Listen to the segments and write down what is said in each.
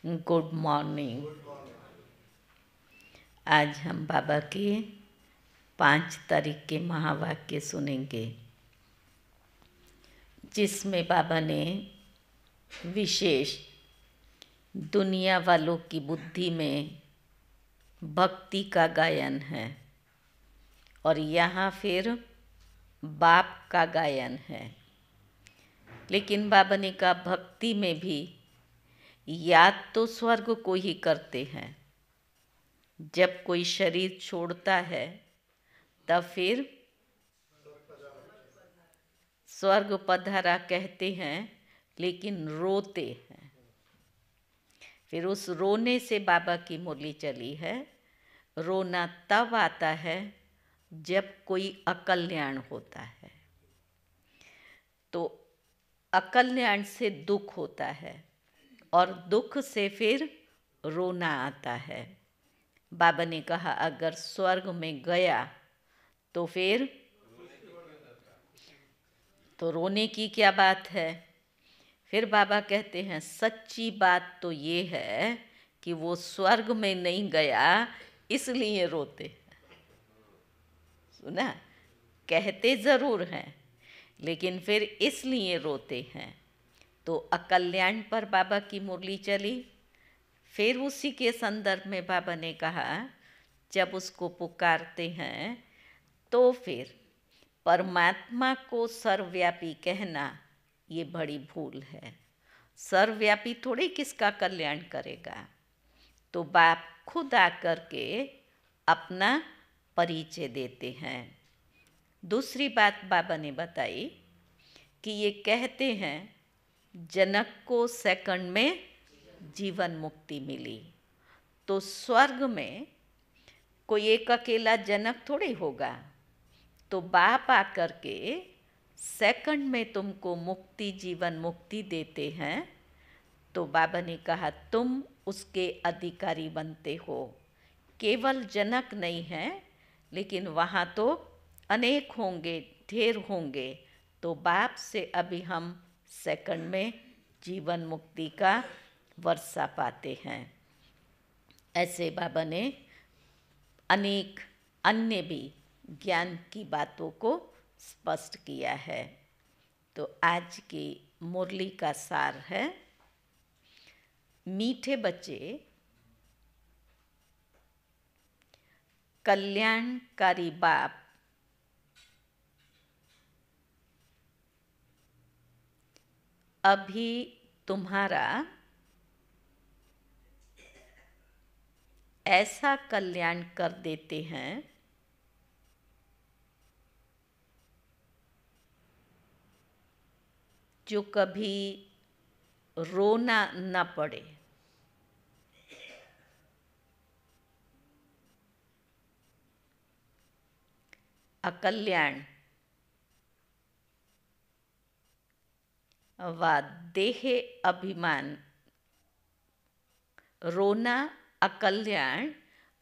Good morning. आज हम बाबा के 5 तारीख के महावाक्य सुनेंगे, जिसमें बाबा ने विशेष दुनिया वालों की बुद्धि में भक्ति का गायन है और यहाँ फिर बाप का गायन है। लेकिन बाबा ने कहा भक्ति में भी याद तो स्वर्ग को ही करते हैं। जब कोई शरीर छोड़ता है तब फिर स्वर्ग पधारा कहते हैं, लेकिन रोते हैं। फिर उस रोने से बाबा की मुरली चली है। रोना तब आता है जब कोई अकल्याण होता है, तो अकल्याण से दुख होता है और दुख से फिर रोना आता है। बाबा ने कहा अगर स्वर्ग में गया तो फिर तो रोने की क्या बात है। फिर बाबा कहते हैं सच्ची बात तो ये है कि वो स्वर्ग में नहीं गया इसलिए रोते। सुना, कहते ज़रूर हैं लेकिन फिर इसलिए रोते हैं। तो अकल्याण पर बाबा की मुरली चली। फिर उसी के संदर्भ में बाबा ने कहा जब उसको पुकारते हैं तो फिर परमात्मा को सर्वव्यापी कहना ये बड़ी भूल है। सर्वव्यापी थोड़ी किसका कल्याण करेगा। तो बाप खुद आकर के अपना परिचय देते हैं। दूसरी बात बाबा ने बताई कि ये कहते हैं जनक को सेकंड में जीवन मुक्ति मिली, तो स्वर्ग में कोई एक अकेला जनक थोड़ी होगा। तो बाप आकर के सेकंड में तुमको मुक्ति, जीवन मुक्ति देते हैं। तो बाबा ने कहा तुम उसके अधिकारी बनते हो। केवल जनक नहीं है, लेकिन वहाँ तो अनेक होंगे, ढेर होंगे। तो बाप से अभी हम सेकंड में जीवन मुक्ति का वर्षा पाते हैं। ऐसे बाबा ने अनेक अन्य भी ज्ञान की बातों को स्पष्ट किया है। तो आज की मुरली का सार है, मीठे बच्चे कल्याणकारी बाप अभी तुम्हारा ऐसा कल्याण कर देते हैं जो कभी रोना न पड़े। अकल्याण व देह अभिमान, रोना अकल्याण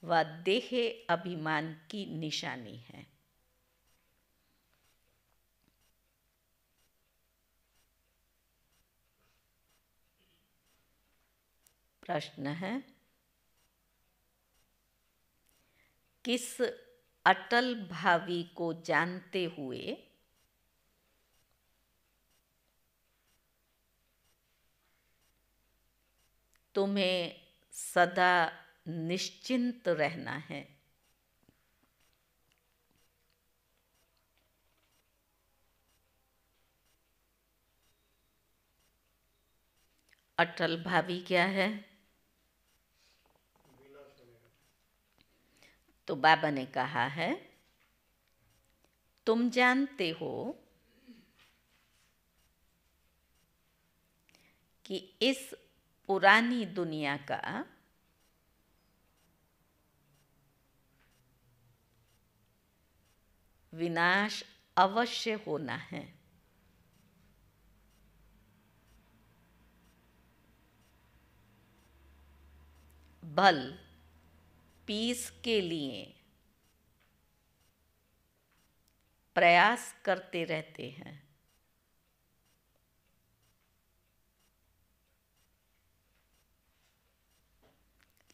व देह अभिमान की निशानी है। प्रश्न है, किस अटल भावी को जानते हुए तुम्हें सदा निश्चिंत रहना है। अटल भावी क्या है? तो बाबा ने कहा है तुम जानते हो कि इस पुरानी दुनिया का विनाश अवश्य होना है। बल पीस के लिए प्रयास करते रहते हैं।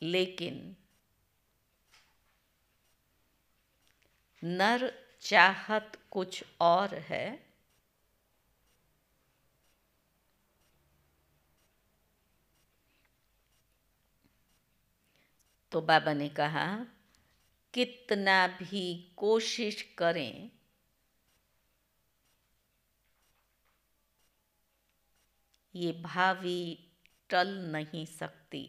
लेकिन नर चाहत कुछ और है। तो बाबा ने कहा, कितना भी कोशिश करें ये भावी टल नहीं सकती।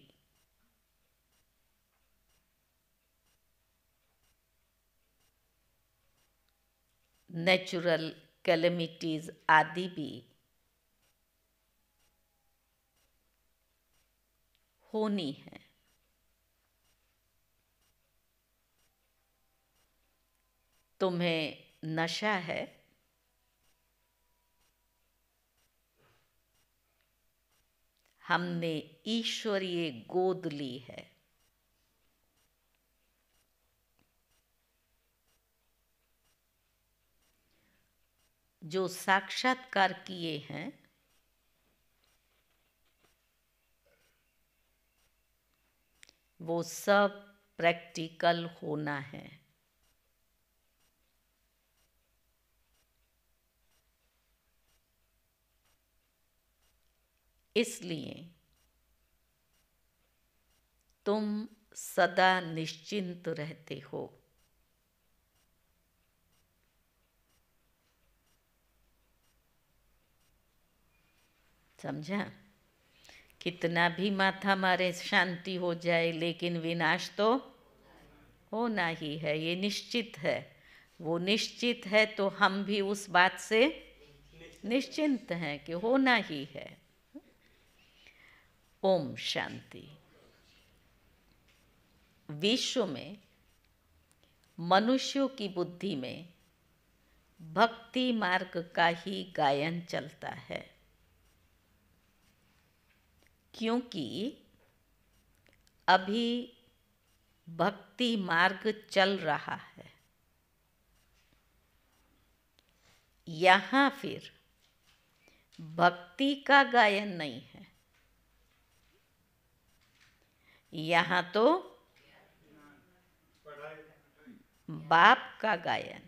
नेचुरल कैलेमिटीज आदि भी होनी है। तुम्हें नशा है, हमने ईश्वरीय गोद ली है। जो साक्षात्कार किए हैं वो सब प्रैक्टिकल होना है। इसलिए तुम सदा निश्चिंत रहते हो। समझा? कितना भी माथा मारे शांति हो जाए, लेकिन विनाश तो होना ही है, ये निश्चित है। वो निश्चित है तो हम भी उस बात से निश्चिंत हैं कि होना ही है। ओम शांति। विश्व में मनुष्यों की बुद्धि में भक्ति मार्ग का ही गायन चलता है, क्योंकि अभी भक्ति मार्ग चल रहा है। यहाँ फिर भक्ति का गायन नहीं है, यहाँ तो बाप का गायन।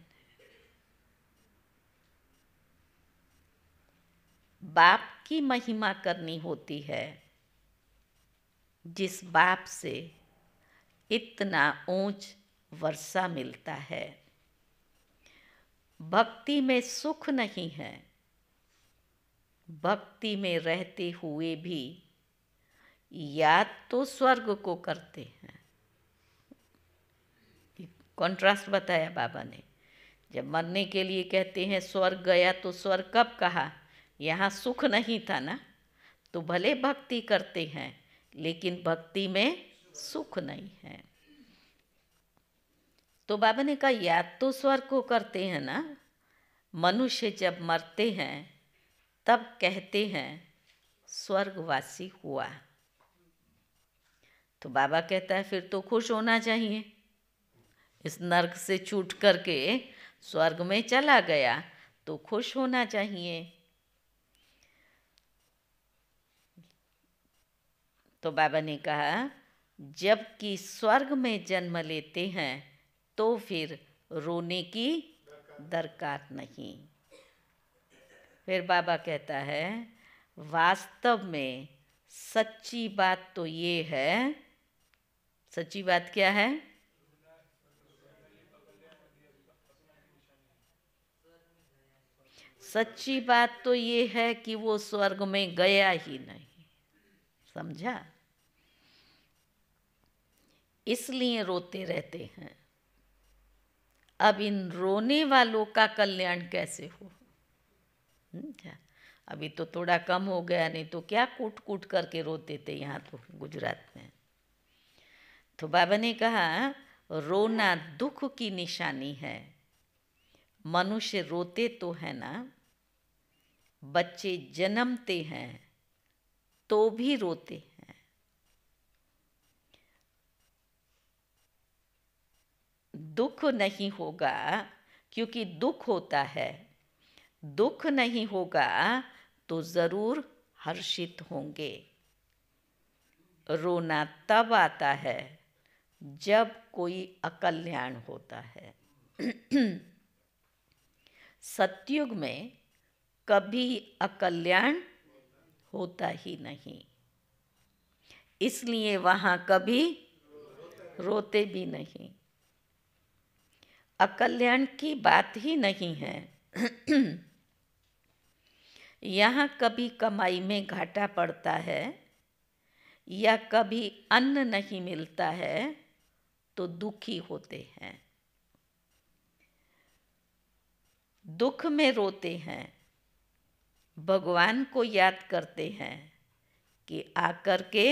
बाप की महिमा करनी होती है, जिस बाप से इतना ऊंच वर्षा मिलता है। भक्ति में सुख नहीं है, भक्ति में रहते हुए भी याद तो स्वर्ग को करते हैं। कॉन्ट्रास्ट बताया बाबा ने। जब मरने के लिए कहते हैं स्वर्ग गया, तो स्वर्ग कब कहा? यहाँ सुख नहीं था ना, तो भले भक्ति करते हैं लेकिन भक्ति में सुख नहीं है। तो बाबा ने कहा याद तो स्वर्ग को करते हैं ना। मनुष्य जब मरते हैं तब कहते हैं स्वर्गवासी हुआ। तो बाबा कहता है फिर तो खुश होना चाहिए, इस नर्क से छूट करके स्वर्ग में चला गया तो खुश होना चाहिए। तो बाबा ने कहा जबकि स्वर्ग में जन्म लेते हैं तो फिर रोने की दरकार नहीं। फिर बाबा कहता है वास्तव में सच्ची बात तो ये है। सच्ची बात क्या है? सच्ची बात तो ये है कि वो स्वर्ग में गया ही नहीं। समझा? इसलिए रोते रहते हैं। अब इन रोने वालों का कल्याण कैसे हो? क्या अभी तो थोड़ा कम हो गया, नहीं तो क्या कूट कूट करके रोते थे यहाँ तो गुजरात में। तो बाबा ने कहा रोना दुख की निशानी है। मनुष्य रोते तो है ना, बच्चे जन्मते हैं तो भी रोते हैं। दुख नहीं होगा क्योंकि दुख होता है, दुख नहीं होगा तो ज़रूर हर्षित होंगे। रोना तब आता है जब कोई अकल्याण होता है। सतयुग में कभी अकल्याण होता ही नहीं, इसलिए वहाँ कभी रोते भी नहीं। अकल्याण की बात ही नहीं है। यहाँ कभी कमाई में घाटा पड़ता है या कभी अन्न नहीं मिलता है तो दुखी होते हैं, दुख में रोते हैं, भगवान को याद करते हैं कि आकर के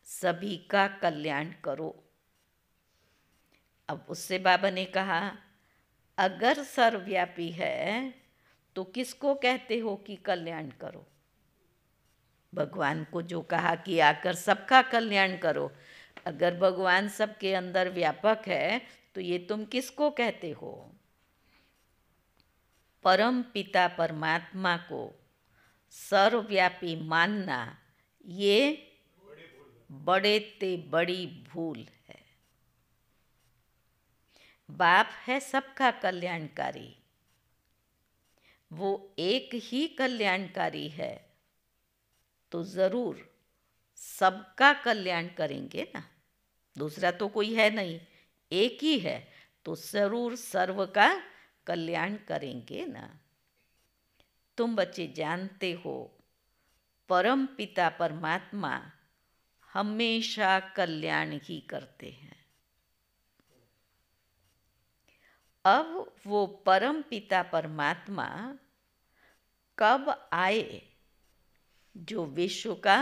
सभी का कल्याण करो। अब उससे बाबा ने कहा, अगर सर्वव्यापी है तो किसको कहते हो कि कल्याण करो? भगवान को जो कहा कि आकर सबका कल्याण करो, अगर भगवान सबके अंदर व्यापक है तो ये तुम किसको कहते हो? परम पिता परमात्मा को सर्वव्यापी मानना ये बड़े ते बड़ी भूल है। बाप है सबका कल्याणकारी, वो एक ही कल्याणकारी है तो ज़रूर सबका कल्याण करेंगे ना, दूसरा तो कोई है नहीं, एक ही है तो ज़रूर सर्व का कल्याण करेंगे ना। तुम बच्चे जानते हो परम पिता परमात्मा हमेशा कल्याण ही करते हैं। अब वो परम पिता परमात्मा कब आए जो विश्व का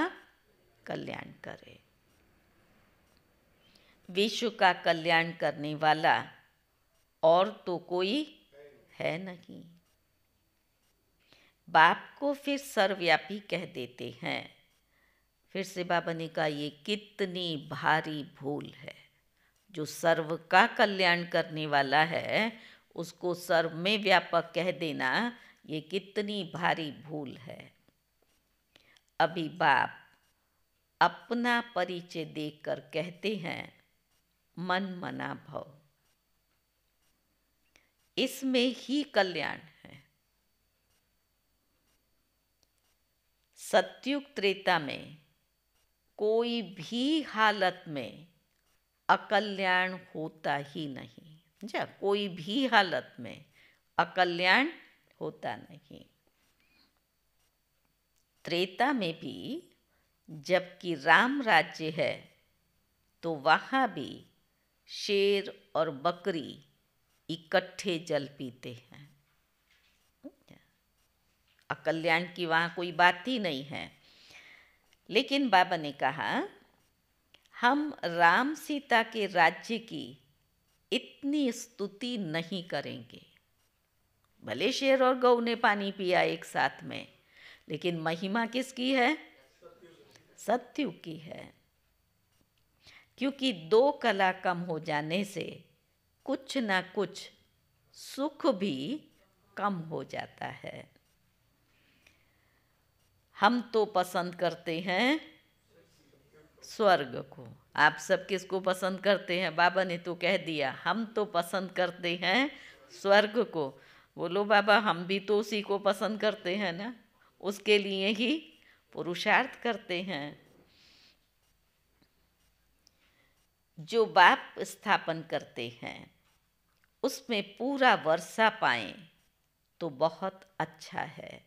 कल्याण करे? विश्व का कल्याण करने वाला और तो कोई है नहीं। बाप को फिर सर्वव्यापी कह देते हैं। फिर से बाबा ने कहा, ये कितनी भारी भूल है। जो सर्व का कल्याण करने वाला है उसको सर्व में व्यापक कह देना, ये कितनी भारी भूल है। अभी बाप अपना परिचय देकर कहते हैं, मन मना भव, इसमें ही कल्याण है। सतयुग त्रेता में कोई भी हालत में अकल्याण होता ही नहीं। कोई भी हालत में अकल्याण होता नहीं। त्रेता में भी जबकि राम राज्य है तो वहाँ भी शेर और बकरी इकट्ठे जल पीते हैं। अकल्याण की वहाँ कोई बात ही नहीं है। लेकिन बाबा ने कहा, हम राम सीता के राज्य की इतनी स्तुति नहीं करेंगे। भले शेर और गौ ने पानी पिया एक साथ में, लेकिन महिमा किसकी है? सतयुग की है। क्योंकि दो कला कम हो जाने से कुछ ना कुछ सुख भी कम हो जाता है। हम तो पसंद करते हैं स्वर्ग को। आप सब किसको पसंद करते हैं? बाबा ने तो कह दिया, हम तो पसंद करते हैं स्वर्ग को। बोलो बाबा, हम भी तो उसी को पसंद करते हैं ना, उसके लिए ही पुरुषार्थ करते हैं। जो बाप स्थापन करते हैं उसमें पूरा वर्षा पाएं तो बहुत अच्छा है।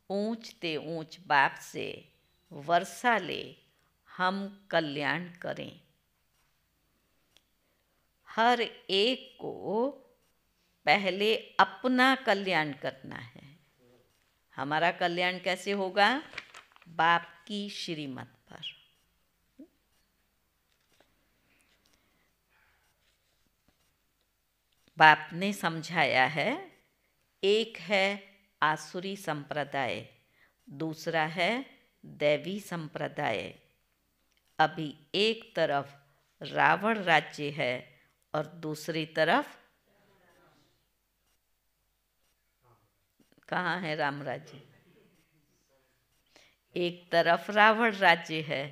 ऊंच ते ऊंच बाप से वर्षा ले हम कल्याण करें। हर एक को पहले अपना कल्याण करना है। हमारा कल्याण कैसे होगा? बाप की श्रीमत पर। बाप ने समझाया है, एक है आसुरी संप्रदाय, दूसरा है दैवी संप्रदाय। अभी एक तरफ रावण राज्य है और दूसरी तरफ कहाँ है राम राज्य? एक तरफ रावण राज्य है,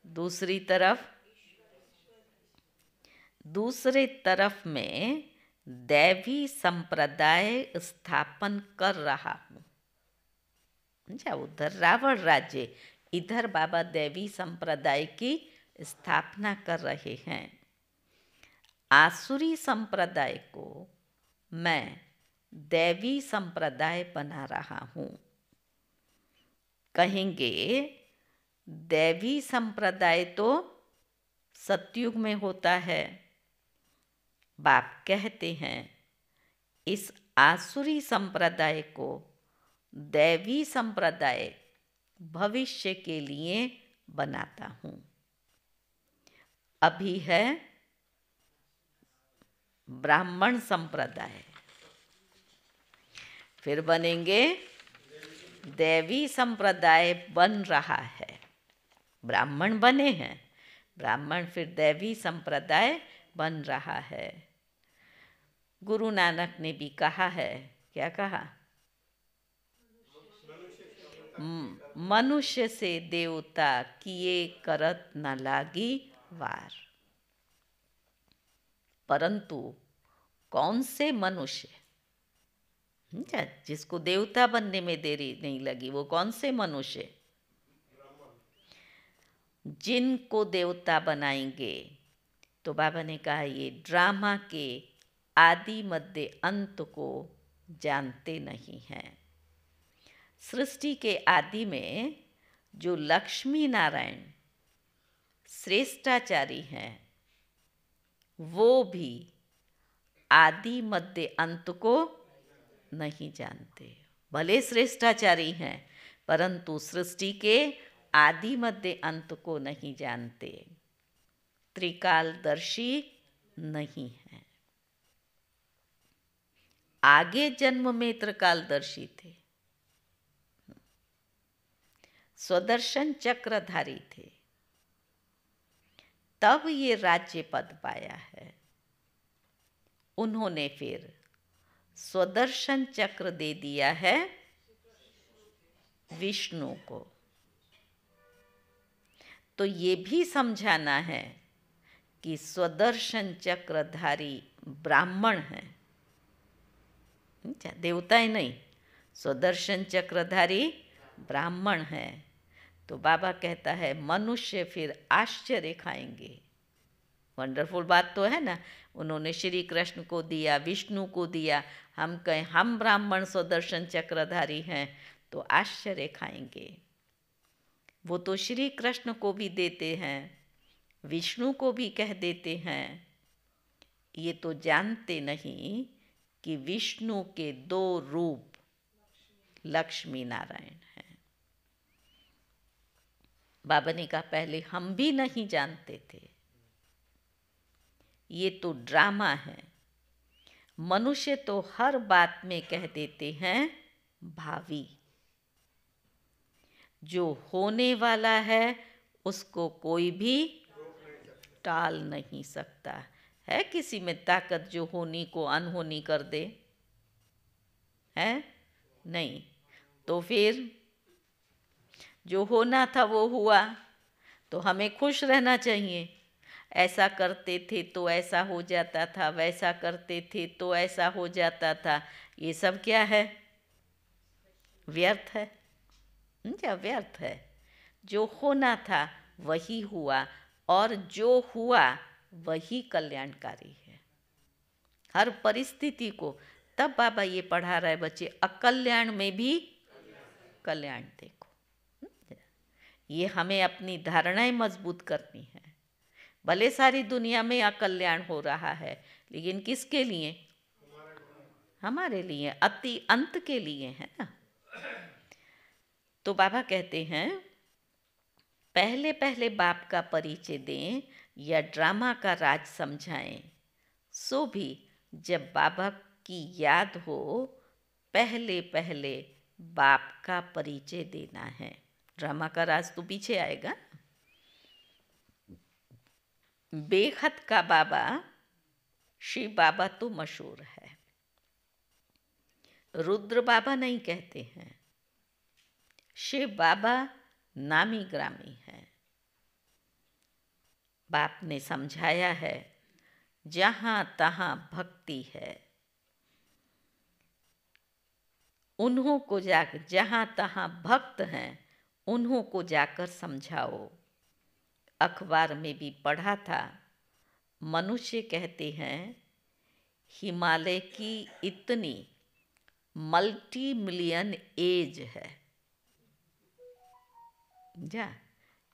दूसरे तरफ में दैवी संप्रदाय स्थापन कर रहा हूँ। अच्छा, उधर रावण राज्य, इधर बाबा दैवी संप्रदाय की स्थापना कर रहे हैं। आसुरी संप्रदाय को मैं दैवी संप्रदाय बना रहा हूँ। कहेंगे दैवी संप्रदाय तो सतयुग में होता है। बाप कहते हैं इस आसुरी संप्रदाय को दैवी संप्रदाय भविष्य के लिए बनाता हूँ। अभी है ब्राह्मण संप्रदाय, फिर बनेंगे दैवी संप्रदाय बन रहा है। ब्राह्मण बने हैं, ब्राह्मण फिर दैवी संप्रदाय बन रहा है। गुरु नानक ने भी कहा है, क्या कहा? मनुष्य से देवता किए करत न लागी वार। परंतु कौन से मनुष्य, जिसको देवता बनने में देरी नहीं लगी, वो कौन से मनुष्य? जिनको देवता बनाएंगे, तो बाबा ने कहा ये ड्रामा के आदि मध्य अंत को जानते नहीं हैं। सृष्टि के आदि में जो लक्ष्मी नारायण श्रेष्ठाचारी हैं, वो भी आदि मध्य अंत को नहीं जानते। भले श्रेष्ठाचारी हैं, परंतु सृष्टि के आदि मध्य अंत को नहीं जानते, त्रिकालदर्शी नहीं है। आगे जन्म में त्रिकालदर्शी थे, स्वदर्शन चक्रधारी थे, तब ये राज्य पद पाया है। उन्होंने फिर स्वदर्शन चक्र दे दिया है विष्णु को। तो ये भी समझाना है कि स्वदर्शन चक्रधारी ब्राह्मण हैं, देवताएं नहीं, स्वदर्शन चक्रधारी ब्राह्मण हैं। तो बाबा कहता है मनुष्य फिर आश्चर्य खाएंगे। वंडरफुल बात तो है ना, उन्होंने श्री कृष्ण को दिया, विष्णु को दिया, हम कहें हम ब्राह्मण स्वदर्शन चक्रधारी हैं तो आश्चर्य खाएंगे। वो तो श्री कृष्ण को भी देते हैं, विष्णु को भी कह देते हैं। ये तो जानते नहीं कि विष्णु के दो रूप लक्ष्मी नारायण हैं। बाबा ने कहा पहले हम भी नहीं जानते थे, ये तो ड्रामा है। मनुष्य तो हर बात में कह देते हैं भावी। जो होने वाला है उसको कोई भी टाल नहीं सकता। है किसी में ताकत जो होनी को अनहोनी कर दे? है नहीं। तो फिर जो होना था वो हुआ, तो हमें खुश रहना चाहिए। ऐसा करते थे तो ऐसा हो जाता था, वैसा करते थे तो ऐसा हो जाता था। ये सब क्या है? व्यर्थ है। क्या व्यर्थ है? जो होना था वही हुआ, और जो हुआ वही कल्याणकारी है हर परिस्थिति को। तब बाबा ये पढ़ा रहा है बच्चे, अकल्याण में भी कल्याण देखो। ये हमें अपनी धारणाएं मजबूत करनी है। भले सारी दुनिया में अकल्याण हो रहा है, लेकिन किसके लिए? हमारे लिए, अति अंत के लिए है ना। तो बाबा कहते हैं पहले पहले बाप का परिचय दें या ड्रामा का राज समझाएं, सो भी जब बाबा की याद हो पहले पहले बाप का परिचय देना है। ड्रामा का राज तो पीछे आएगा। बेखत का बाबा शिव बाबा तो मशहूर है, रुद्र बाबा नहीं कहते हैं। शिव बाबा नामी ग्रामी हैं। बाप ने समझाया है, जहाँ तहाँ भक्ति है, उन्हों को जाकर, जहाँ तहाँ भक्त हैं उन्हों को जाकर समझाओ। अखबार में भी पढ़ा था, मनुष्य कहते हैं हिमालय की इतनी मल्टी मिलियन एज है। जा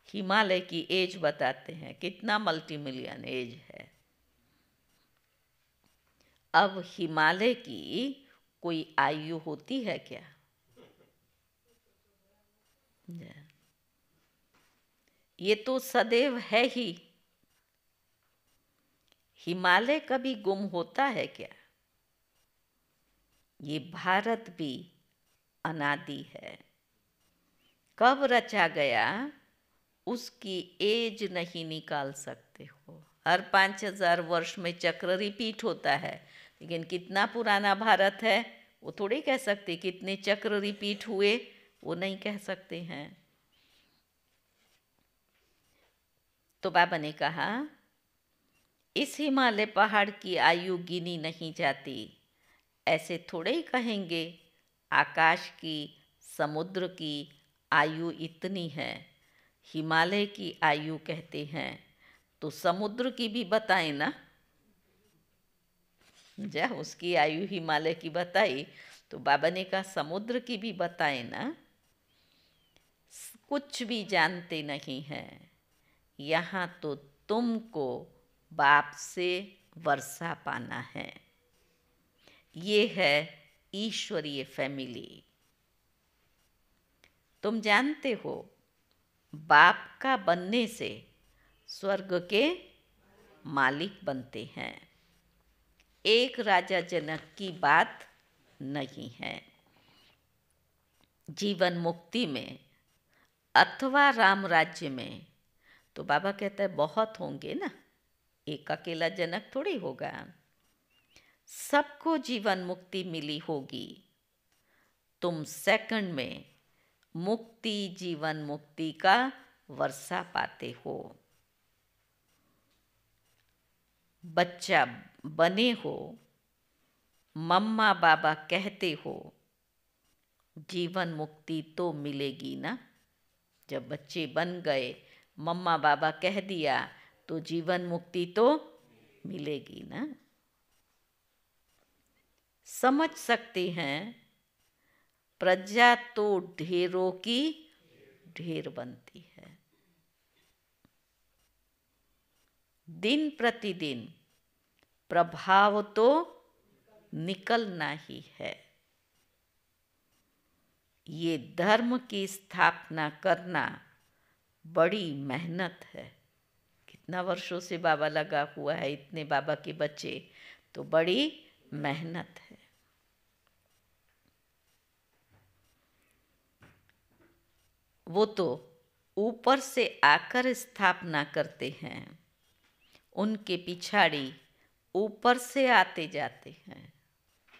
हिमालय की एज बताते हैं, कितना मल्टी मिलियन एज है। अब हिमालय की कोई आयु होती है क्या? ये तो सदैव है ही। हिमालय कभी गुम होता है क्या? ये भारत भी अनादि है। कब रचा गया उसकी एज नहीं निकाल सकते हो। हर 5000 वर्ष में चक्र रिपीट होता है, लेकिन कितना पुराना भारत है वो थोड़ी कह सकते। कितने चक्र रिपीट हुए वो नहीं कह सकते हैं। तो बाबा ने कहा, इस हिमालय पहाड़ की आयु गिनी नहीं जाती। ऐसे थोड़े ही कहेंगे आकाश की, समुद्र की आयु इतनी है। हिमालय की आयु कहते हैं तो समुद्र की भी बताएं ना। जा उसकी आयु हिमालय की बताई तो बाबा ने कहा समुद्र की भी बताएं ना। कुछ भी जानते नहीं हैं। यहाँ तो तुमको बाप से वर्षा पाना है। ये है ईश्वरीय फैमिली। तुम जानते हो बाप का बनने से स्वर्ग के मालिक बनते हैं। एक राजा जनक की बात नहीं है। जीवन मुक्ति में अथवा राम राज्य में तो बाबा कहता है बहुत होंगे ना, एक अकेला जनक थोड़ी होगा। सबको जीवन मुक्ति मिली होगी। तुम सेकंड में मुक्ति, जीवन मुक्ति का वर्षा पाते हो। बच्चा बने हो, मम्मा बाबा कहते हो, जीवन मुक्ति तो मिलेगी ना। जब बच्चे बन गए, मम्मा बाबा कह दिया तो जीवन मुक्ति तो मिलेगी ना। समझ सकते हैं, प्रजा तो ढेरों की ढेर बनती है। दिन प्रतिदिन प्रभाव तो निकलना ही है। ये धर्म की स्थापना करना बड़ी मेहनत है। कितना वर्षों से बाबा लगा हुआ है, इतने बाबा के बच्चे, तो बड़ी मेहनत है। वो तो ऊपर से आकर स्थापना करते हैं, उनके पिछाड़ी ऊपर से आते जाते हैं।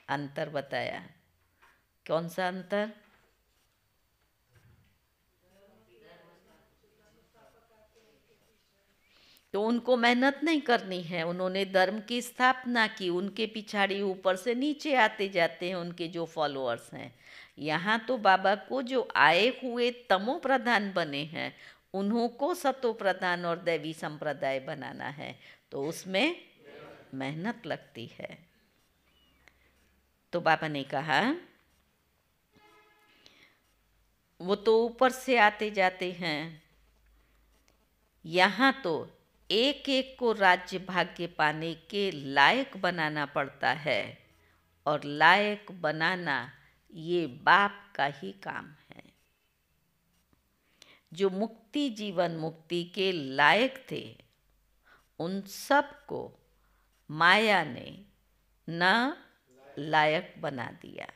अंतर बताया। कौन सा अंतर? तो उनको मेहनत नहीं करनी है, उन्होंने धर्म की स्थापना की, उनके पिछाड़ी ऊपर से नीचे आते जाते हैं उनके जो फॉलोअर्स हैं। यहाँ तो बाबा को जो आए हुए तमो प्रधान बने हैं, उन्हों को सतो प्रधान और दैवी संप्रदाय बनाना है, तो उसमें मेहनत लगती है। तो बाबा ने कहा वो तो ऊपर से आते जाते हैं, यहाँ तो एक एक को राज्य भाग्य पाने के लायक बनाना पड़ता है, और लायक बनाना ये बाप का ही काम है। जो मुक्ति, जीवन मुक्ति के लायक थे, उन सब को माया ने न लायक बना दिया।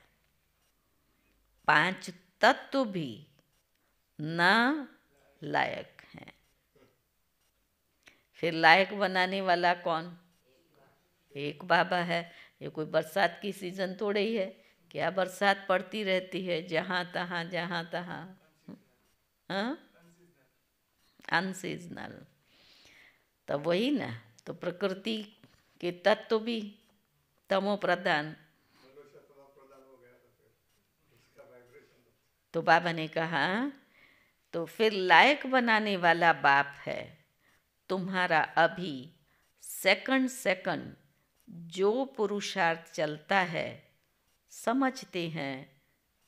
5 तत्व भी न लायक हैं। फिर लायक बनाने वाला कौन? एक बाबा है। ये कोई बरसात की सीज़न थोड़े ही है, क्या बरसात पड़ती रहती है जहाँ तहाँ जहाँ तहाँ। हाँ, अनसीजनल। तो वही ना, तो प्रकृति के तत्व भी तमो प्रधान। तो बाबा ने कहा तो फिर लायक बनाने वाला बाप है तुम्हारा। अभी सेकंड सेकंड जो पुरुषार्थ चलता है, समझते हैं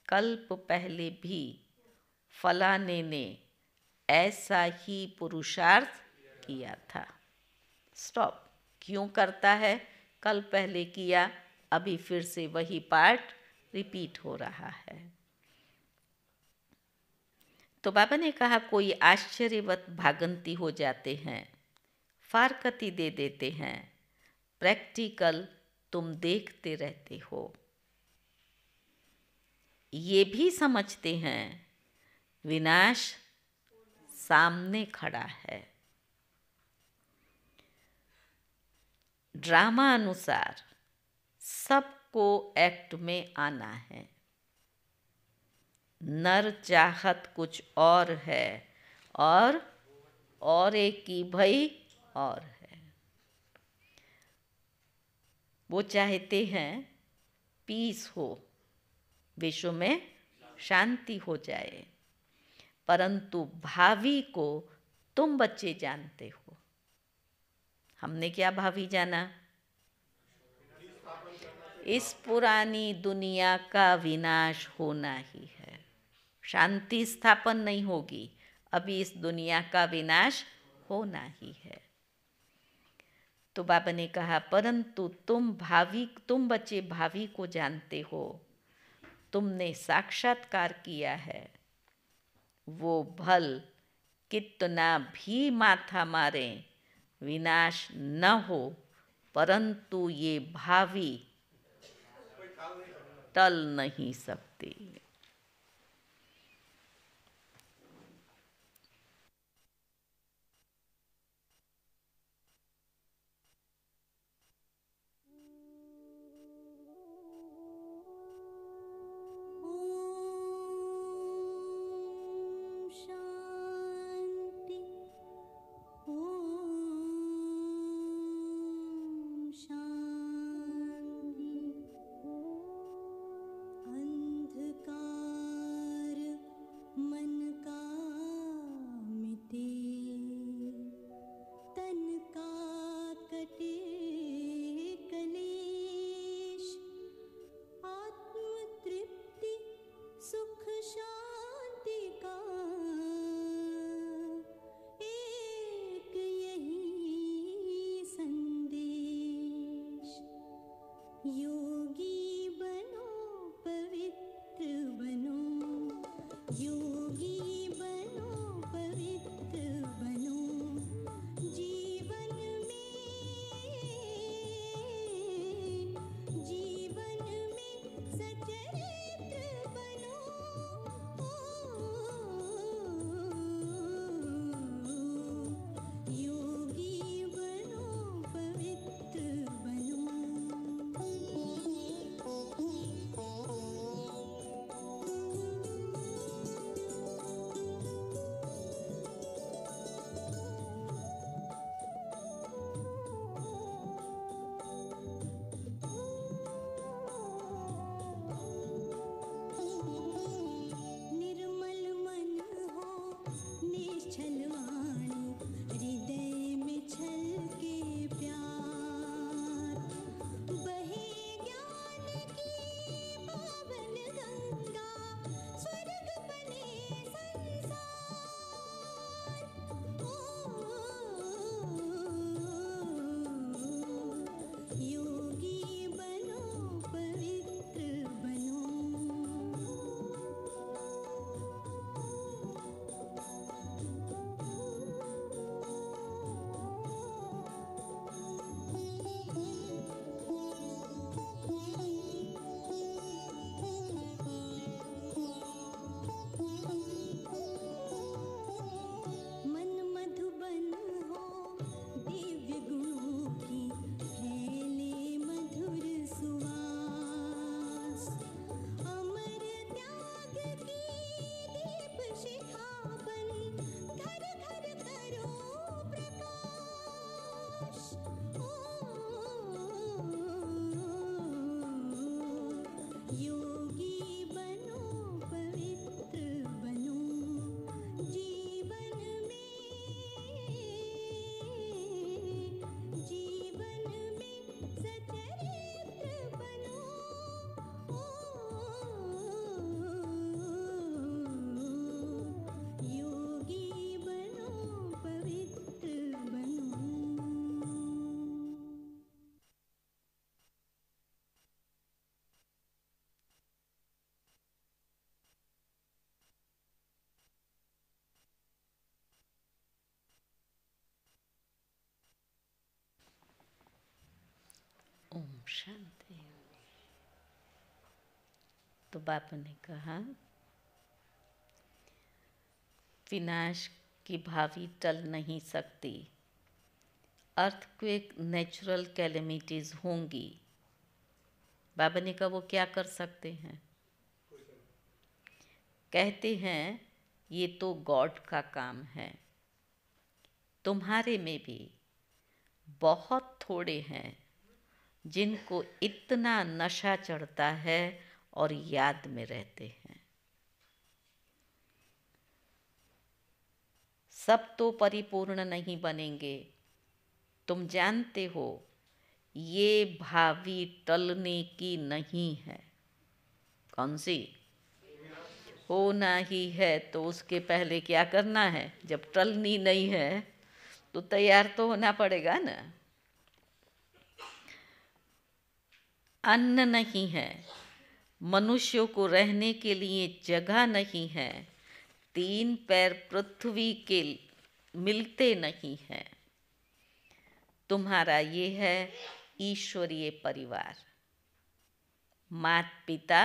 कल्प पहले भी फलाने ने ऐसा ही पुरुषार्थ किया था। स्टॉप। क्यों करता है? कल पहले किया, अभी फिर से वही पार्ट रिपीट हो रहा है। तो बाबा ने कहा कोई आश्चर्यवत भागंती हो जाते हैं, फारकती दे देते हैं, प्रैक्टिकल तुम देखते रहते हो। ये भी समझते हैं विनाश सामने खड़ा है। ड्रामा अनुसार सबको एक्ट में आना है। नर चाहत कुछ और है और एक की भई और है। वो चाहते हैं पीस हो, विश्व में शांति हो जाए, परंतु भावी को तुम बच्चे जानते हो। हमने क्या भावी जाना? इस पुरानी दुनिया का विनाश होना ही है, शांति स्थापन नहीं होगी। अभी इस दुनिया का विनाश होना ही है। तो बाबा ने कहा परंतु तुम बच्चे भावी को जानते हो, तुमने साक्षात्कार किया है। वो भल कितना भी माथा मारे विनाश न हो, परंतु ये भावी टल नहीं सकती। अंधकार शांति। तो बाबा ने कहा विनाश की भावी टल नहीं सकती, अर्थक्वेक नेचुरल कैलेमिटीज होंगी। बाबा ने कहा वो क्या कर सकते हैं? कहते हैं ये तो गॉड का काम है। तुम्हारे में भी बहुत थोड़े हैं जिनको इतना नशा चढ़ता है और याद में रहते हैं। सब तो परिपूर्ण नहीं बनेंगे। तुम जानते हो ये भावी टलने की नहीं है। कौन सी? होना ही है। तो उसके पहले क्या करना है? जब टलनी नहीं है तो तैयार तो होना पड़ेगा ना। अन्न नहीं है, मनुष्यों को रहने के लिए जगह नहीं है, 3 पैर पृथ्वी के मिलते नहीं हैं। तुम्हारा ये है ईश्वरीय परिवार, माता पिता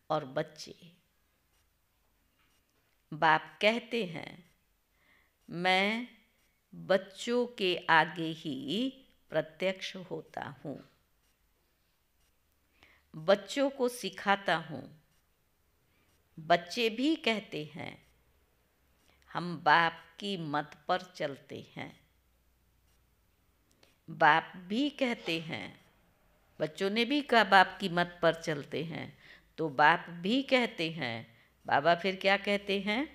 और बच्चे। बाप कहते हैं मैं बच्चों के आगे ही प्रत्यक्ष होता हूँ, बच्चों को सिखाता हूँ। बच्चे भी कहते हैं हम बाप की मत पर चलते हैं। बाप भी कहते हैं, बच्चों ने भी कहा बाप की मत पर चलते हैं, तो बाप भी कहते हैं। बाबा फिर क्या कहते हैं?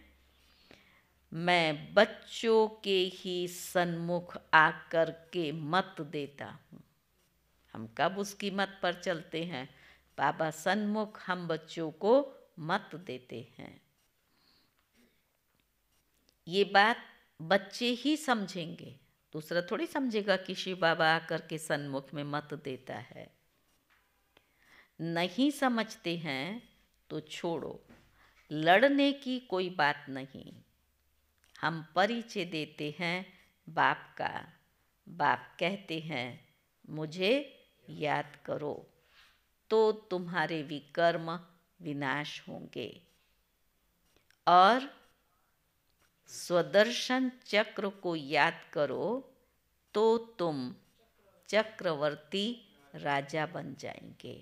मैं बच्चों के ही सन्मुख आकर के मत देता हूँ। हम कब उसकी मत पर चलते हैं? बाबा सन्मुख हम बच्चों को मत देते हैं। ये बात बच्चे ही समझेंगे, दूसरा थोड़ी समझेगा कि शिव बाबा आकर के सन्मुख में मत देता है। नहीं समझते हैं तो छोड़ो, लड़ने की कोई बात नहीं। हम परिचय देते हैं बाप का। बाप कहते हैं मुझे याद करो तो तुम्हारे विकर्म विनाश होंगे और स्वदर्शन चक्र को याद करो तो तुम चक्रवर्ती राजा बन जाएंगे।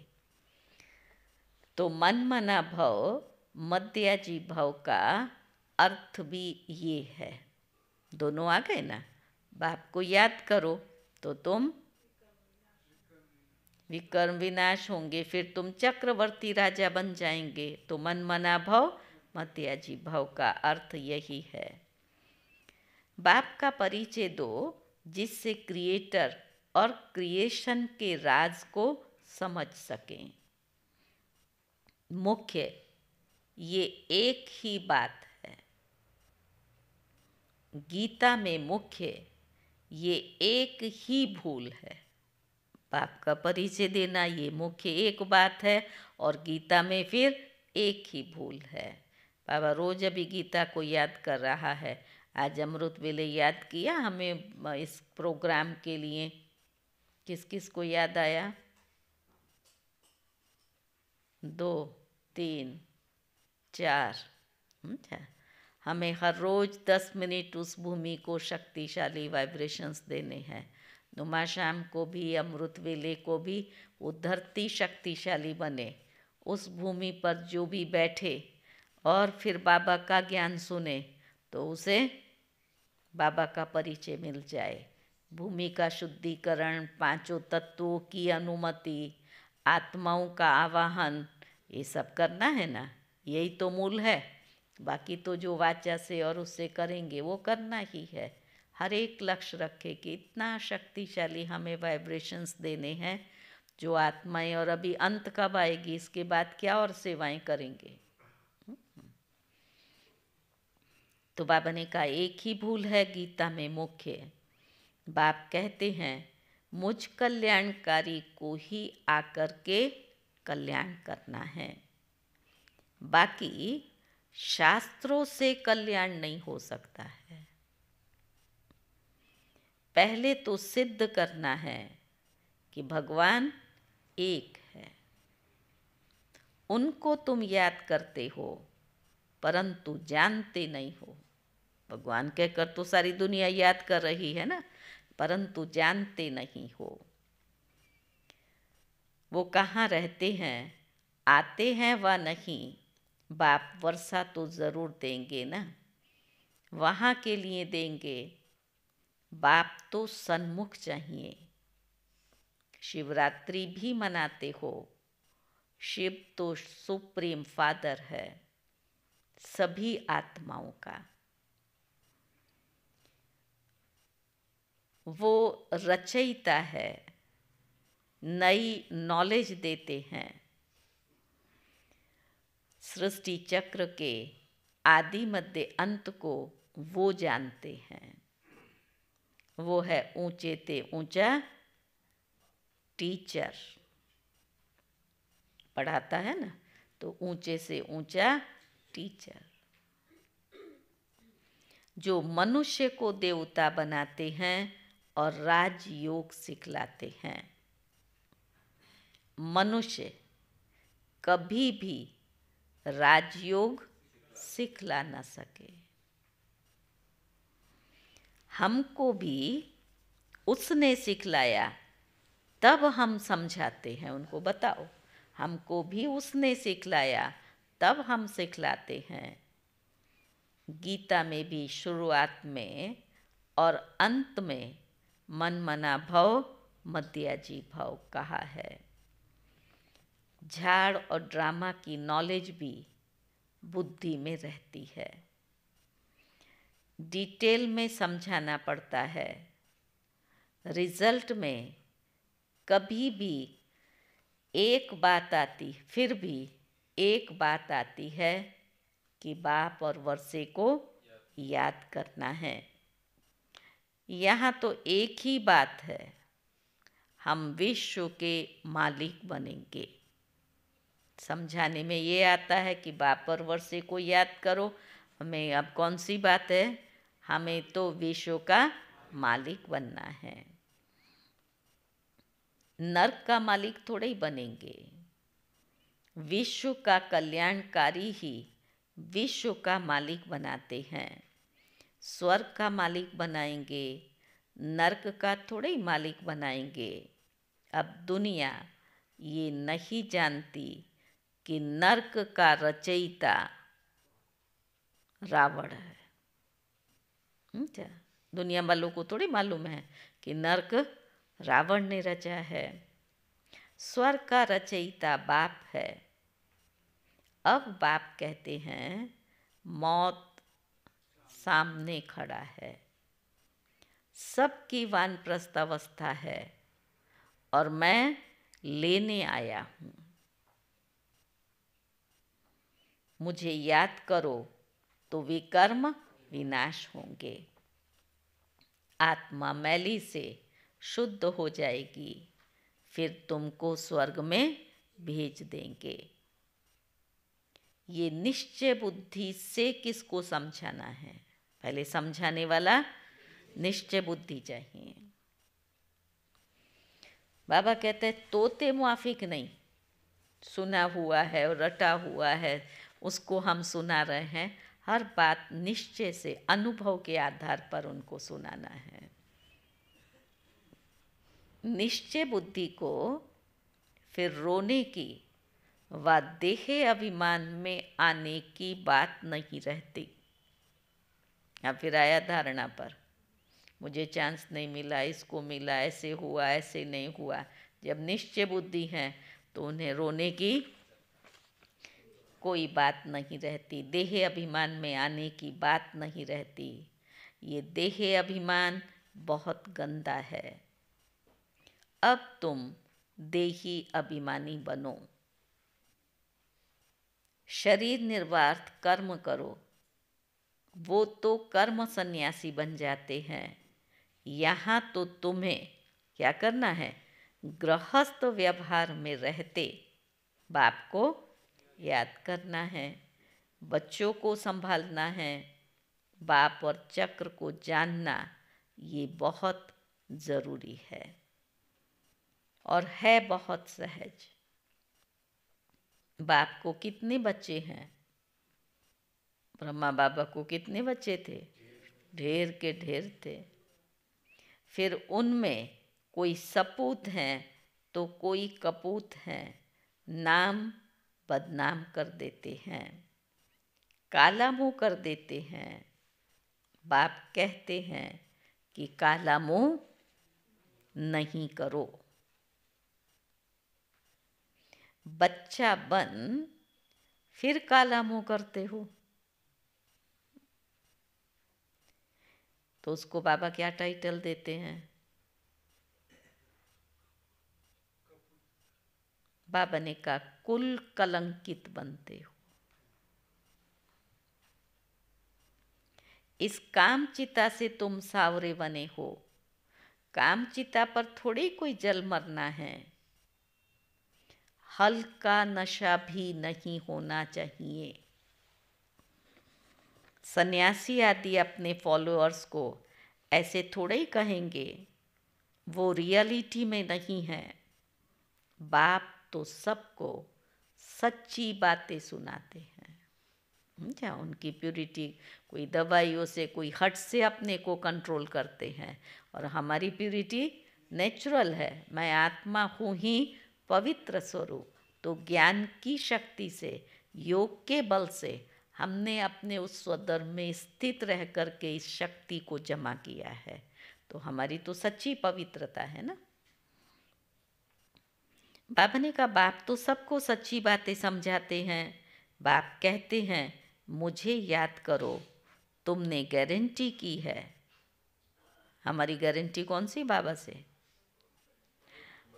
तो मन मना भव मध्याजी भव का अर्थ भी ये है। दोनों आ गए ना। बाप को याद करो तो तुम विकर्म विनाश होंगे, फिर तुम चक्रवर्ती राजा बन जाएंगे। तो मन मना भव मध्याजी भव का अर्थ यही है। बाप का परिचय दो जिससे क्रिएटर और क्रिएशन के राज को समझ सकें। मुख्य ये एक ही बात है। गीता में मुख्य ये एक ही भूल है। बाप का परिचय देना ये मुख्य एक बात है और गीता में फिर एक ही भूल है। बाबा रोज अभी गीता को याद कर रहा है। आज अमृत वेले याद किया हमें इस प्रोग्राम के लिए। किस किस को याद आया? 2, 3, 4। हमें हर रोज 10 मिनट उस भूमि को शक्तिशाली वाइब्रेशंस देने हैं। नुमा शाम को भी, अमृत वेले को भी वो धरती शक्तिशाली बने। उस भूमि पर जो भी बैठे और फिर बाबा का ज्ञान सुने तो उसे बाबा का परिचय मिल जाए। भूमि का शुद्धिकरण, 5 तत्वों की अनुमति, आत्माओं का आवाहन, ये सब करना है ना। यही तो मूल है। बाकी तो जो वाचा से और उससे करेंगे वो करना ही है। हर एक लक्ष्य रखे कि इतना शक्तिशाली हमें वाइब्रेशंस देने हैं जो आत्माएं, और अभी अंत कब आएगी, इसके बाद क्या और सेवाएं करेंगे। तो बाबा ने कहा एक ही भूल है गीता में मुख्य। बाप कहते हैं मुझ कल्याणकारी को ही आकर के कल्याण करना है, बाकी शास्त्रों से कल्याण नहीं हो सकता है। पहले तो सिद्ध करना है कि भगवान एक है। उनको तुम याद करते हो परंतु जानते नहीं हो। भगवान कहकर तो सारी दुनिया याद कर रही है ना, परंतु जानते नहीं हो। वो कहाँ रहते हैं, आते हैं व नहीं, बाप वर्षा तो ज़रूर देंगे ना, वहाँ के लिए देंगे, बाप तो सन्मुख चाहिए। शिवरात्रि भी मनाते हो, शिव तो सुप्रीम फादर है सभी आत्माओं का। वो रचयिता है, नई नॉलेज देते हैं। सृष्टि चक्र के आदि मध्य अंत को वो जानते हैं। वो है ऊंचे ते ऊंचा टीचर। पढ़ाता है ना, तो ऊंचे से ऊंचा टीचर। जो मनुष्य को देवता बनाते हैं और राजयोग सिखलाते हैं। मनुष्य कभी भी राजयोग सिखला न सके। हमको भी उसने सिखलाया, तब हम समझाते हैं उनको। बताओ, हमको भी उसने सिखलाया तब हम सिखलाते हैं। गीता में भी शुरुआत में और अंत में मन मना भव मध्याजी भव कहा है। झाड़ और ड्रामा की नॉलेज भी बुद्धि में रहती है। डिटेल में समझाना पड़ता है। रिजल्ट में कभी भी एक बात आती, फिर भी एक बात आती है कि बाप और वर्षे को याद करना है। यहाँ तो एक ही बात है, हम विश्व के मालिक बनेंगे। समझाने में ये आता है कि बाप और वर्षे को याद करो। हमें अब कौन सी बात है, हमें तो विश्व का मालिक बनना है। नर्क का मालिक थोड़े ही बनेंगे। विश्व का कल्याणकारी ही विश्व का मालिक बनाते हैं। स्वर्ग का मालिक बनाएंगे, नर्क का थोड़े ही मालिक बनाएंगे। अब दुनिया ये नहीं जानती कि नर्क का रचयिता रावण है। दुनिया वालों को थोड़ी मालूम है कि नर्क रावण ने रचा है। स्वर्ग का रचयिता बाप है। अब बाप कहते हैं मौत सामने खड़ा है, सबकी वानप्रस्थ अवस्था है और मैं लेने आया हूँ। मुझे याद करो तो विकर्म विनाश होंगे। आत्मा मैली से शुद्ध हो जाएगी, फिर तुमको स्वर्ग में भेज देंगे। ये निश्चय बुद्धि से किसको समझाना है? पहले समझाने वाला निश्चय बुद्धि चाहिए। बाबा कहते हैं तोते मुआफिक नहीं, सुना हुआ है और रटा हुआ है उसको हम सुना रहे हैं। हर बात निश्चय से, अनुभव के आधार पर उनको सुनाना है। निश्चय बुद्धि को फिर रोने की व देहे अभिमान में आने की बात नहीं रहती। या फिर आया धारणा पर, मुझे चांस नहीं मिला, इसको मिला, ऐसे हुआ, ऐसे नहीं हुआ। जब निश्चय बुद्धि है तो उन्हें रोने की कोई बात नहीं रहती। देहे अभिमान में आने की बात नहीं रहती। ये देहे अभिमान बहुत गंदा है। अब तुम देही अभिमानी बनो। शरीर निर्वार्थ कर्म करो, वो तो कर्म सन्यासी बन जाते हैं। यहाँ तो तुम्हें क्या करना है? गृहस्थ व्यवहार में रहते बाप को याद करना है, बच्चों को संभालना है, बाप और चक्र को जानना ये बहुत ज़रूरी है। और है बहुत सहज। बाप को कितने बच्चे हैं? ब्रह्मा बाबा को कितने बच्चे थे? ढेर के ढेर थे। फिर उनमें कोई सपूत हैं तो कोई कपूत हैं, नाम बदनाम कर देते हैं, काला मुंह कर देते हैं। बाप कहते हैं कि काला मुंह नहीं करो। बच्चा बन फिर काला मुंह करते हो तो उसको बाबा क्या टाइटल देते हैं? बाबा ने कहा कुल कलंकित बनते हो। इस कामचिता से तुम सावरे बने हो। कामचिता पर थोड़ी कोई जल मरना है। हल्का नशा भी नहीं होना चाहिए। सन्यासी आदि अपने फॉलोअर्स को ऐसे थोड़े ही कहेंगे, वो रियलिटी में नहीं है। बाप तो सबको सच्ची बातें सुनाते हैं। क्या उनकी प्यूरिटी कोई दवाइयों से, कोई हट से अपने को कंट्रोल करते हैं, और हमारी प्यूरिटी नेचुरल है। मैं आत्मा हूँ ही पवित्र स्वरूप। तो ज्ञान की शक्ति से, योग के बल से हमने अपने उस स्वधर्म में स्थित रह कर के इस शक्ति को जमा किया है। तो हमारी तो सच्ची पवित्रता है ना। बाबा ने कहा बाप तो सबको सच्ची बातें समझाते हैं। बाप कहते हैं मुझे याद करो, तुमने गारंटी की है। हमारी गारंटी कौन सी? बाबा से।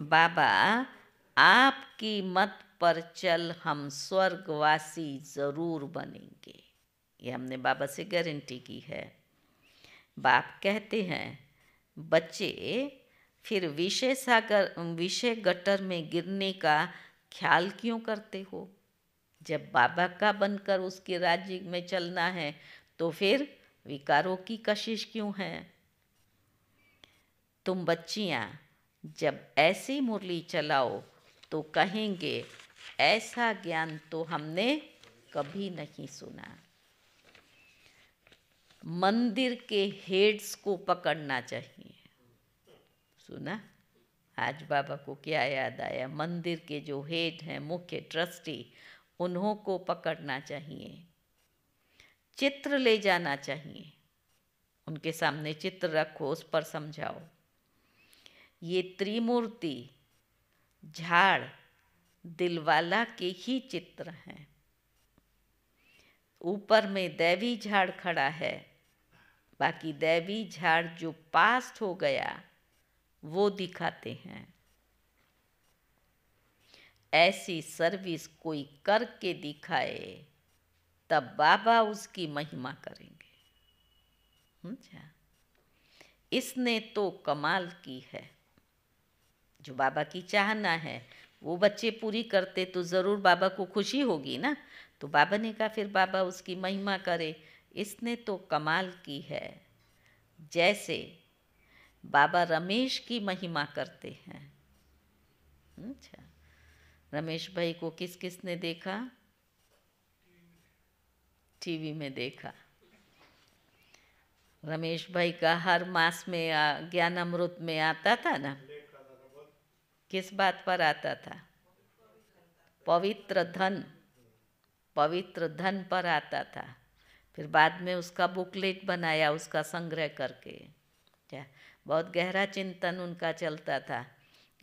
बाबा आपकी मत पर चल हम स्वर्गवासी ज़रूर बनेंगे, ये हमने बाबा से गारंटी की है। बाप कहते हैं बच्चे फिर विषय गटर में गिरने का ख्याल क्यों करते हो? जब बाबा का बनकर उसके राज्य में चलना है तो फिर विकारों की कशिश क्यों है? तुम बच्चियाँ जब ऐसी मुरली चलाओ तो कहेंगे ऐसा ज्ञान तो हमने कभी नहीं सुना। मंदिर के हेड्स को पकड़ना चाहिए। सुना? आज बाबा को क्या याद आया? मंदिर के जो हेड हैं, मुख्य ट्रस्टी, उन्हों को पकड़ना चाहिए। चित्र ले जाना चाहिए, उनके सामने चित्र रखो, उस पर समझाओ। ये त्रिमूर्ति झाड़ दिलवाला के ही चित्र हैं। ऊपर में दैवी झाड़ खड़ा है, बाकी दैवी झाड़ जो पास्ट हो गया वो दिखाते हैं। ऐसी सर्विस कोई करके दिखाए तब बाबा उसकी महिमा करेंगे। इसने तो कमाल की है। जो बाबा की चाहना है वो बच्चे पूरी करते तो ज़रूर बाबा को खुशी होगी ना। तो बाबा ने कहा फिर बाबा उसकी महिमा करे। इसने तो कमाल की है। जैसे बाबा रमेश की महिमा करते हैं। अच्छा, रमेश भाई को किस किस ने देखा? टीवी में देखा। रमेश भाई का हर मास में ज्ञान अमृत में आता था ना। किस बात पर आता था? पवित्र धन, पवित्र धन पर आता था। फिर बाद में उसका बुकलेट बनाया, उसका संग्रह करके। क्या बहुत गहरा चिंतन उनका चलता था।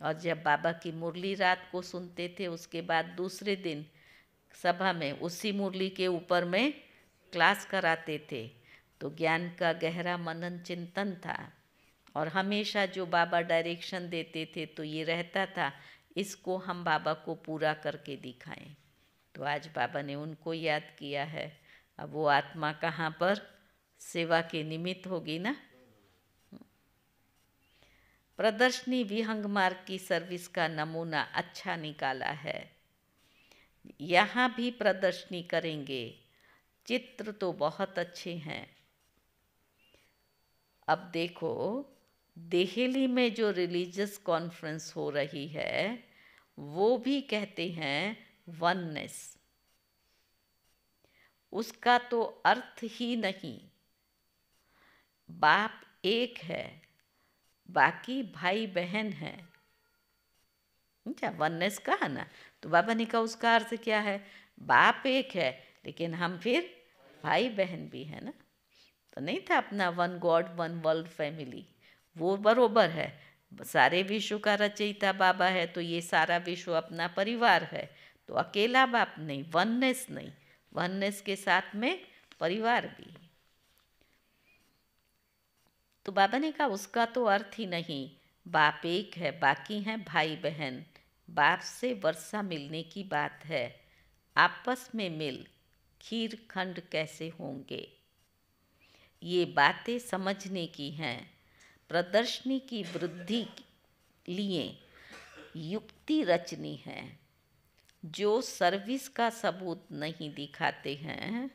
और जब बाबा की मुरली रात को सुनते थे, उसके बाद दूसरे दिन सभा में उसी मुरली के ऊपर में क्लास कराते थे। तो ज्ञान का गहरा मनन चिंतन था। और हमेशा जो बाबा डायरेक्शन देते थे तो ये रहता था इसको हम बाबा को पूरा करके दिखाएं। तो आज बाबा ने उनको याद किया है। अब वो आत्मा कहाँ पर सेवा के निमित्त होगी ना। प्रदर्शनी विहंग मार्ग की सर्विस का नमूना अच्छा निकाला है। यहाँ भी प्रदर्शनी करेंगे। चित्र तो बहुत अच्छे हैं। अब देखो देहली में जो रिलीजियस कॉन्फ्रेंस हो रही है वो भी कहते हैं वननेस। उसका तो अर्थ ही नहीं, बाप एक है, बाकी भाई बहन हैं। क्या वननेस कहा ना, तो बाबा ने कहा उसका अर्थ क्या है, बाप एक है लेकिन हम फिर भाई बहन भी है ना। तो नहीं था अपना one God one world family, वो बरोबर है। सारे विश्व का रचयिता बाबा है तो ये सारा विश्व अपना परिवार है। तो अकेला बाप नहीं, वननेस नहीं, वननेस के साथ में परिवार भी। तो बाबा ने कहा उसका तो अर्थ ही नहीं, बाप एक है, बाकी हैं भाई बहन। बाप से वर्षा मिलने की बात है, आपस में मिल खीर खंड कैसे होंगे। ये बातें समझने की हैं, प्रदर्शनी की वृद्धि लिए युक्ति रचनी है। जो सर्विस का सबूत नहीं दिखाते हैं,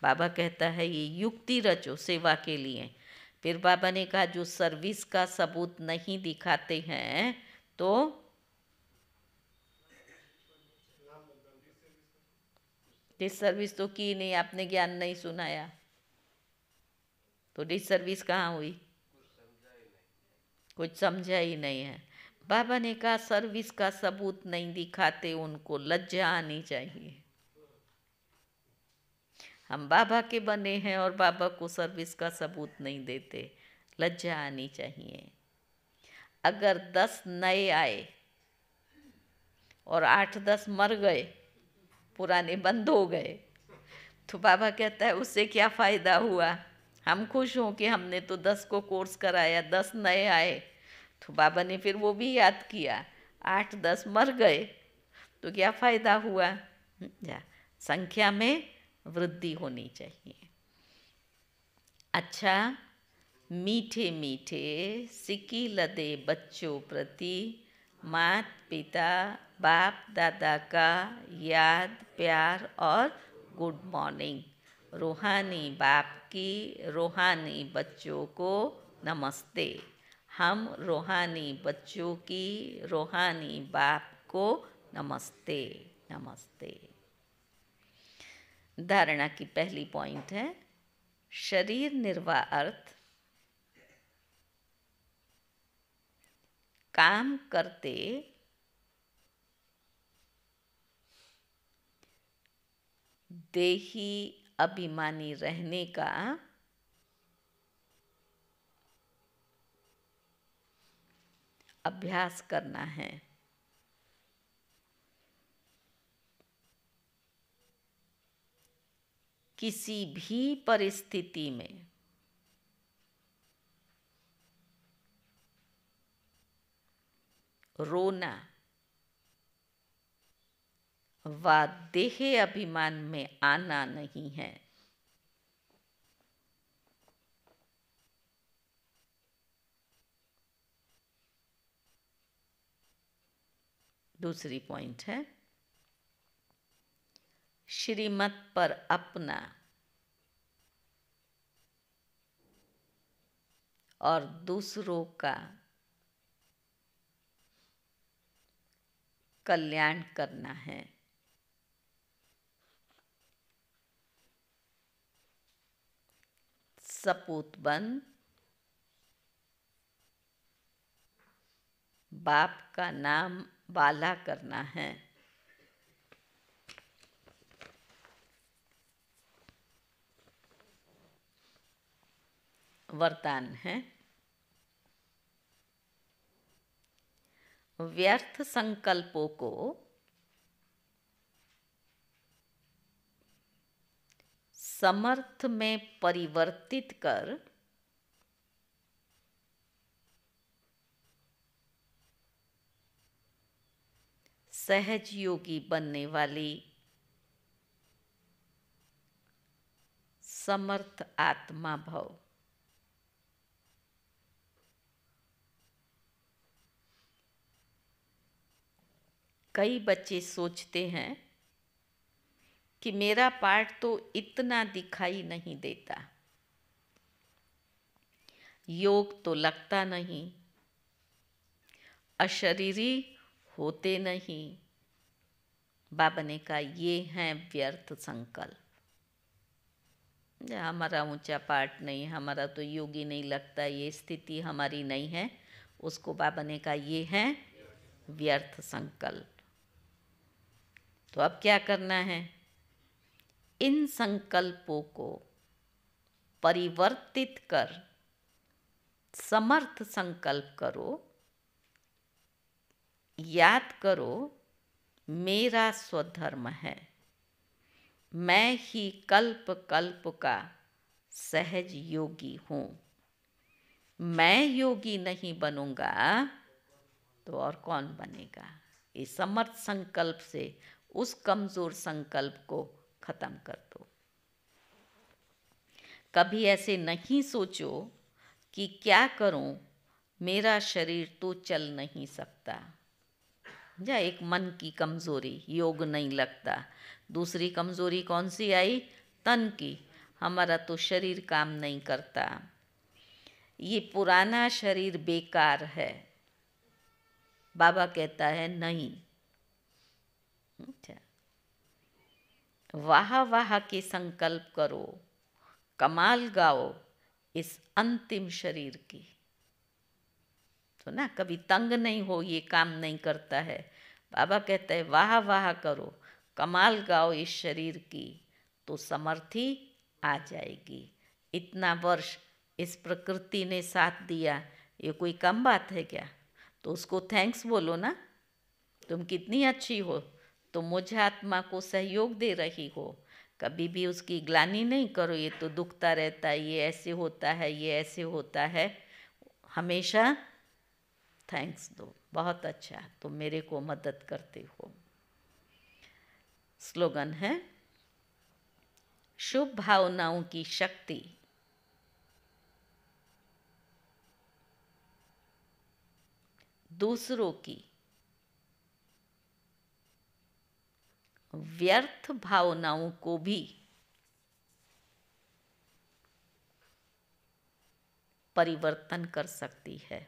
बाबा कहता है ये युक्ति रचो सेवा के लिए। फिर बाबा ने कहा जो सर्विस का सबूत नहीं दिखाते हैं तो डिस सर्विस तो की नहीं, आपने ज्ञान नहीं सुनाया तो डिस सर्विस कहाँ हुई, कुछ समझा ही नहीं है। बाबा ने कहा सर्विस का सबूत नहीं दिखाते, उनको लज्जा आनी चाहिए। हम बाबा के बने हैं और बाबा को सर्विस का सबूत नहीं देते, लज्जा आनी चाहिए। अगर 10 नए आए और 8-10 मर गए, पुराने बंद हो गए, तो बाबा कहता है उससे क्या फ़ायदा हुआ। हम खुश हों कि हमने तो 10 को कोर्स कराया, 10 नए आए। तो बाबा ने फिर वो भी याद किया, 8-10 मर गए तो क्या फ़ायदा हुआ। संख्या में वृद्धि होनी चाहिए। अच्छा, मीठे मीठे सिक्की लदे बच्चों प्रति माता पिता बाप दादा का याद प्यार और गुड मॉर्निंग। रूहानी बाप की रूहानी बच्चों को नमस्ते। हम रूहानी बच्चों की रूहानी बाप को नमस्ते नमस्ते। धारणा की पहली पॉइंट है शरीर निर्वाह अर्थ काम करते देही अभिमानी रहने का अभ्यास करना है। किसी भी परिस्थिति में रोना व देह अभिमान में आना नहीं है। दूसरी पॉइंट है श्रीमत पर अपना और दूसरों का कल्याण करना है। सपूत बंद बाप का नाम वाला करना है। वरदान है व्यर्थ संकल्पों को समर्थ में परिवर्तित कर सहज योगी बनने वाली समर्थ आत्मा भव। कई बच्चे सोचते हैं कि मेरा पार्ट तो इतना दिखाई नहीं देता, योग तो लगता नहीं, अशरीरी होते नहीं। बाबा ने कहा ये हैं व्यर्थ संकल्प। हमारा ऊंचा पाठ नहीं, हमारा तो योगी नहीं लगता, ये स्थिति हमारी नहीं है, उसको बाबा ने कहा ये हैं व्यर्थ संकल्प। तो अब क्या करना है? इन संकल्पों को परिवर्तित कर समर्थ संकल्प करो। याद करो मेरा स्वधर्म है, मैं ही कल्प कल्प का सहज योगी हूँ। मैं योगी नहीं बनूंगा तो और कौन बनेगा? इस समर्थ संकल्प से उस कमजोर संकल्प को खत्म कर दो। कभी ऐसे नहीं सोचो कि क्या करूं, मेरा शरीर तो चल नहीं सकता। या एक मन की कमज़ोरी, योग नहीं लगता। दूसरी कमज़ोरी कौन सी आई? तन की, हमारा तो शरीर काम नहीं करता, ये पुराना शरीर बेकार है। बाबा कहता है नहीं। अच्छा, वाह वाह के संकल्प करो, कमाल गाओ इस अंतिम शरीर की। तो ना कभी तंग नहीं हो, ये काम नहीं करता है। बाबा कहते हैं वाह वाह करो, कमाल गाओ इस शरीर की, तो समर्थी आ जाएगी। इतना वर्ष इस प्रकृति ने साथ दिया, ये कोई कम बात है क्या? तो उसको थैंक्स बोलो ना। तुम कितनी अच्छी हो, तुम मुझे आत्मा को सहयोग दे रही हो। कभी भी उसकी ग्लानि नहीं करो, ये तो दुखता रहता है, ये ऐसे होता है, ये ऐसे होता है। हमेशा थैंक्स दो, बहुत अच्छा, तुम मेरे को मदद करते हो। स्लोगन है शुभ भावनाओं की शक्ति दूसरों की व्यर्थ भावनाओं को भी परिवर्तन कर सकती है।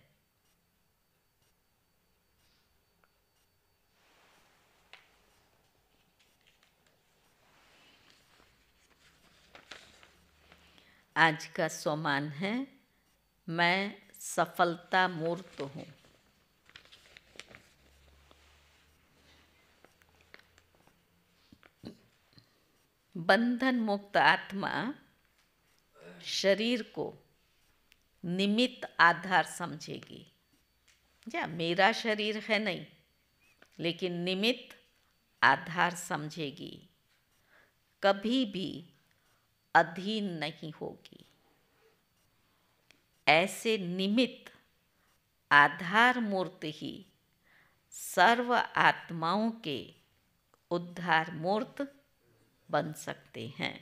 आज का सोमान है मैं सफलता मूर्त हूँ। बंधन मुक्त आत्मा शरीर को निमित्त आधार समझेगी। या मेरा शरीर है नहीं, लेकिन निमित्त आधार समझेगी, कभी भी अधीन नहीं होगी। ऐसे निमित्त आधार मूर्ति ही सर्व आत्माओं के उद्धार मूर्त बन सकते हैं।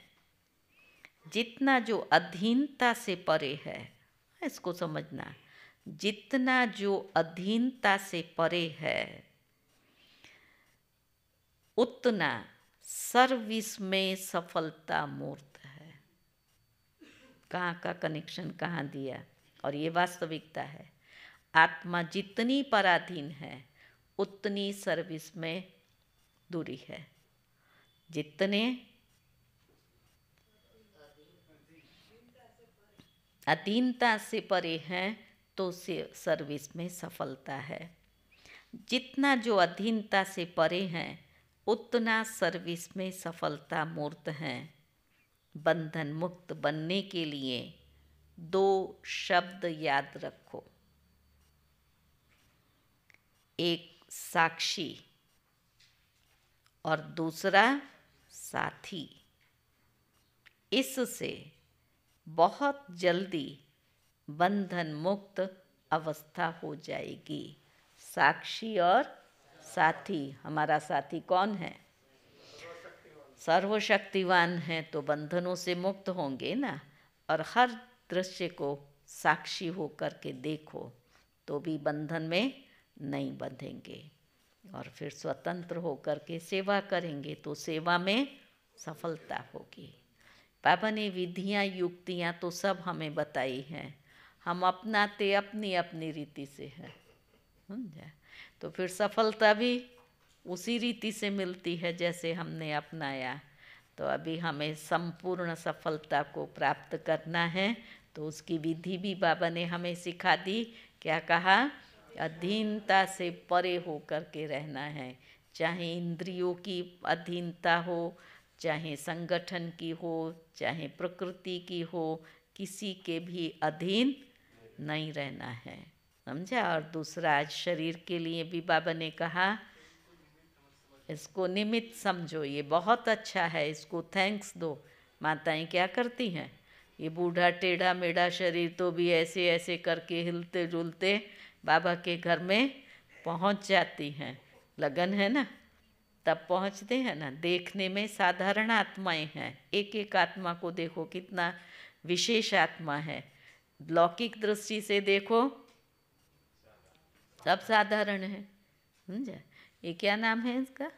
जितना जो अधीनता से परे है, इसको समझना, जितना जो अधीनता से परे है, उतना सर्विस में सफलता मूर्त है। कहाँ का कनेक्शन कहाँ दिया? और ये वास्तविकता है। आत्मा जितनी पराधीन है उतनी सर्विस में दूरी है। जितने अधीनता से परे हैं तो सर्विस में सफलता है। जितना जो अधीनता से परे हैं उतना सर्विस में सफलता मूर्त हैं। बंधन मुक्त बनने के लिए दो शब्द याद रखो, एक साक्षी और दूसरा साथी। इससे बहुत जल्दी बंधन मुक्त अवस्था हो जाएगी। साक्षी और साथी। हमारा साथी कौन है? सर्वशक्तिवान है, तो बंधनों से मुक्त होंगे ना। और हर दृश्य को साक्षी हो करके देखो तो भी बंधन में नहीं बंधेंगे। और फिर स्वतंत्र होकर के सेवा करेंगे तो सेवा में सफलता होगी। बाबा ने विधियाँ युक्तियाँ तो सब हमें बताई हैं। हम अपनाते अपनी अपनी रीति से है, समझा। तो फिर सफलता भी उसी रीति से मिलती है जैसे हमने अपनाया। तो अभी हमें संपूर्ण सफलता को प्राप्त करना है, तो उसकी विधि भी बाबा ने हमें सिखा दी। क्या कहा? अधीनता से परे हो कर के रहना है। चाहे इंद्रियों की अधीनता हो, चाहे संगठन की हो, चाहे प्रकृति की हो, किसी के भी अधीन नहीं रहना है, समझा। और दूसरा, आज शरीर के लिए भी बाबा ने कहा इसको निमित्त समझो, ये बहुत अच्छा है, इसको थैंक्स दो। माताएं क्या करती हैं, ये बूढ़ा टेढ़ा मेढ़ा शरीर तो भी ऐसे ऐसे करके हिलते जुलते बाबा के घर में पहुंच जाती हैं। लगन है ना, तब पहुंचते हैं ना। देखने में साधारण आत्माएं हैं, एक एक आत्मा को देखो कितना विशेष आत्मा है। लौकिक दृष्टि से देखो सब साधारण है, समझा। ये क्या नाम है इसका?